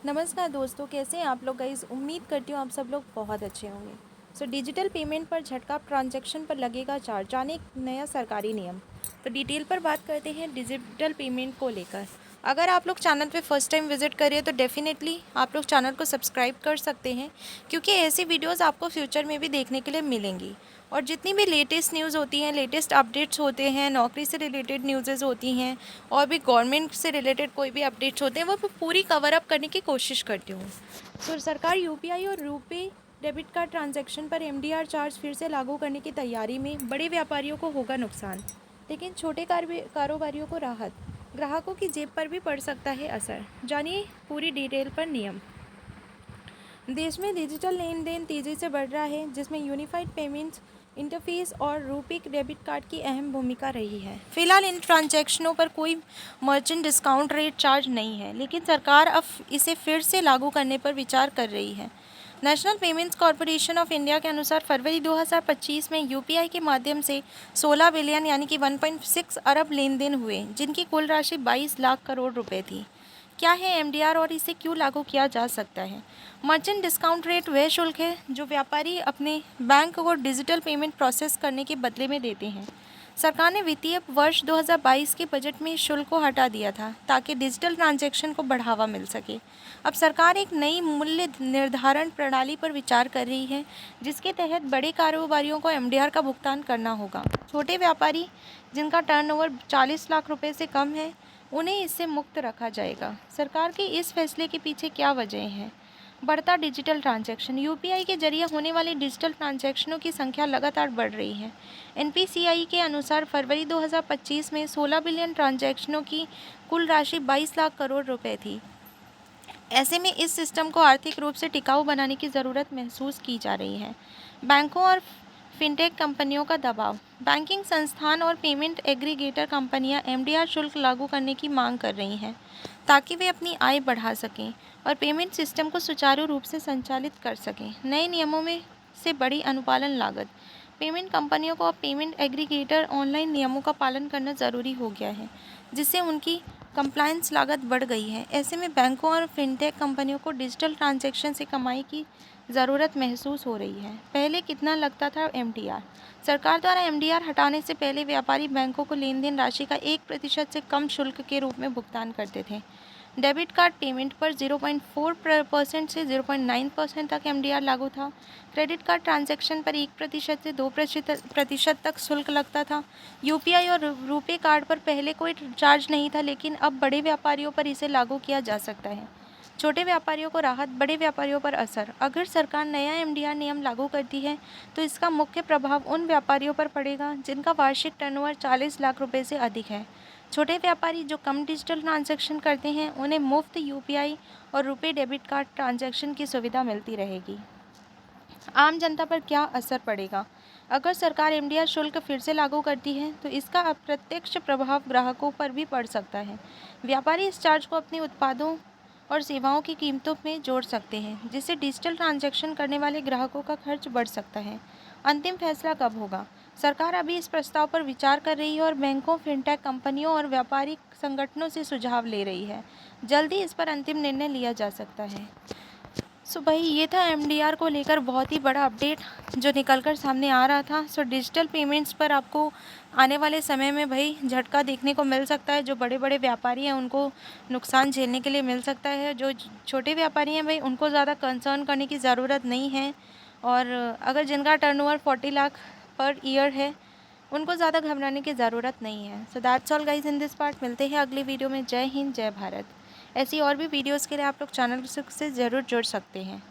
नमस्कार दोस्तों, कैसे हैं आप लोग गाइस। उम्मीद करती हूँ आप सब लोग बहुत अच्छे होंगे। डिजिटल पेमेंट पर झटका, ट्रांजैक्शन पर लगेगा चार्ज, जाने एक नया सरकारी नियम। तो डिटेल पर बात करते हैं डिजिटल पेमेंट को लेकर। अगर आप लोग चैनल पे फर्स्ट टाइम विजिट करिए तो डेफिनेटली आप लोग चैनल को सब्सक्राइब कर सकते हैं, क्योंकि ऐसी वीडियोस आपको फ्यूचर में भी देखने के लिए मिलेंगी। और जितनी भी लेटेस्ट न्यूज़ होती हैं, लेटेस्ट अपडेट्स होते हैं, नौकरी से रिलेटेड न्यूज़ेज़ होती हैं और भी गवर्नमेंट से रिलेटेड कोई भी अपडेट्स होते हैं, वो मैं पूरी कवर अप करने की कोशिश करती हूँ। सरकार यूपीआई और रुपे डेबिट कार्ड ट्रांजैक्शन पर एमडीआर चार्ज फिर से लागू करने की तैयारी में। बड़े व्यापारियों को होगा नुकसान, लेकिन छोटे कारोबारियों को राहत। ग्राहकों की जेब पर भी पड़ सकता है असर। जानिए पूरी डिटेल पर नियम। देश में डिजिटल लेन देन तेज़ी से बढ़ रहा है, जिसमें यूनिफाइड पेमेंट्स इंटरफेस और रुपे डेबिट कार्ड की अहम भूमिका रही है। फिलहाल इन ट्रांजैक्शनों पर कोई मर्चेंट डिस्काउंट रेट चार्ज नहीं है, लेकिन सरकार अब इसे फिर से लागू करने पर विचार कर रही है। National payments corporation of India के अनुसार फरवरी 2025 में यूपीआई के माध्यम से 16 बिलियन यानी कि 1.6 अरब लेन देन हुए, जिनकी कुल राशि 22 लाख करोड़ रुपए थी। क्या है एमडीआर और इसे क्यों लागू किया जा सकता है? मर्चेंट डिस्काउंट रेट वह शुल्क है जो व्यापारी अपने बैंक को डिजिटल पेमेंट प्रोसेस करने के बदले में देते हैं। सरकार ने वित्तीय वर्ष 2022 के बजट में शुल्क को हटा दिया था ताकि डिजिटल ट्रांजैक्शन को बढ़ावा मिल सके। अब सरकार एक नई मूल्य निर्धारण प्रणाली पर विचार कर रही है, जिसके तहत बड़े कारोबारियों को एमडीआर का भुगतान करना होगा। छोटे व्यापारी जिनका टर्नओवर 40 लाख रुपए से कम है, उन्हें इससे मुक्त रखा जाएगा। सरकार के इस फैसले के पीछे क्या वजह है? बढ़ता डिजिटल ट्रांजैक्शन। यूपीआई के जरिए होने वाले डिजिटल ट्रांजैक्शनों की संख्या लगातार बढ़ रही है। एनपीसीआई के अनुसार फरवरी 2025 में 16 बिलियन ट्रांजैक्शनों की कुल राशि 22 लाख करोड़ रुपए थी। ऐसे में इस सिस्टम को आर्थिक रूप से टिकाऊ बनाने की ज़रूरत महसूस की जा रही है। बैंकों और फिनटेक कंपनियों का दबाव। बैंकिंग संस्थान और पेमेंट एग्रीगेटर कंपनियां एमडीआर शुल्क लागू करने की मांग कर रही हैं, ताकि वे अपनी आय बढ़ा सकें और पेमेंट सिस्टम को सुचारू रूप से संचालित कर सकें। नए नियमों में से बड़ी अनुपालन लागत। पेमेंट कंपनियों को अब पेमेंट एग्रीगेटर ऑनलाइन नियमों का पालन करना ज़रूरी हो गया है, जिससे उनकी कंप्लायंस लागत बढ़ गई है। ऐसे में बैंकों और फिनटेक कंपनियों को डिजिटल ट्रांजैक्शन से कमाई की ज़रूरत महसूस हो रही है। पहले कितना लगता था एमडीआर? सरकार द्वारा एमडीआर हटाने से पहले व्यापारी बैंकों को लेन देन राशि का 1% से कम शुल्क के रूप में भुगतान करते थे। डेबिट कार्ड पेमेंट पर 0.4% से 0.9% तक एमडीआर लागू था। क्रेडिट कार्ड ट्रांजैक्शन पर 1% से 2% तक शुल्क लगता था। यूपीआई और रुपे कार्ड पर पहले कोई चार्ज नहीं था, लेकिन अब बड़े व्यापारियों पर इसे लागू किया जा सकता है। छोटे व्यापारियों को राहत, बड़े व्यापारियों पर असर। अगर सरकार नया एमडीआर नियम लागू करती है तो इसका मुख्य प्रभाव उन व्यापारियों पर पड़ेगा जिनका वार्षिक टर्नओवर 40 लाख रुपए से अधिक है। छोटे व्यापारी जो कम डिजिटल ट्रांजैक्शन करते हैं, उन्हें मुफ्त यूपीआई और रुपे डेबिट कार्ड ट्रांजैक्शन की सुविधा मिलती रहेगी। आम जनता पर क्या असर पड़ेगा? अगर सरकार एमडीआर शुल्क फिर से लागू करती है तो इसका अप्रत्यक्ष प्रभाव ग्राहकों पर भी पड़ सकता है। व्यापारी इस चार्ज को अपने उत्पादों और सेवाओं की कीमतों में जोड़ सकते हैं, जिससे डिजिटल ट्रांजैक्शन करने वाले ग्राहकों का खर्च बढ़ सकता है। अंतिम फैसला कब होगा? सरकार अभी इस प्रस्ताव पर विचार कर रही है और बैंकों, फिनटेक कंपनियों और व्यापारिक संगठनों से सुझाव ले रही है। जल्द ही इस पर अंतिम निर्णय लिया जा सकता है। भाई ये था एमडीआर को लेकर बहुत ही बड़ा अपडेट जो निकल कर सामने आ रहा था। डिजिटल पेमेंट्स पर आपको आने वाले समय में भाई झटका देखने को मिल सकता है। जो बड़े बड़े व्यापारी हैं उनको नुकसान झेलने के लिए मिल सकता है। जो छोटे व्यापारी हैं भाई, उनको ज़्यादा कंसर्न करने की ज़रूरत नहीं है। और अगर जिनका टर्नओवर 40 लाख पर ईयर है, उनको ज़्यादा घबराने की ज़रूरत नहीं है। That's all guys in this part. मिलते हैं अगली वीडियो में। जय हिंद, जय भारत। ऐसी और भी वीडियोज़ के लिए आप लोग चैनल से ज़रूर जुड़ सकते हैं।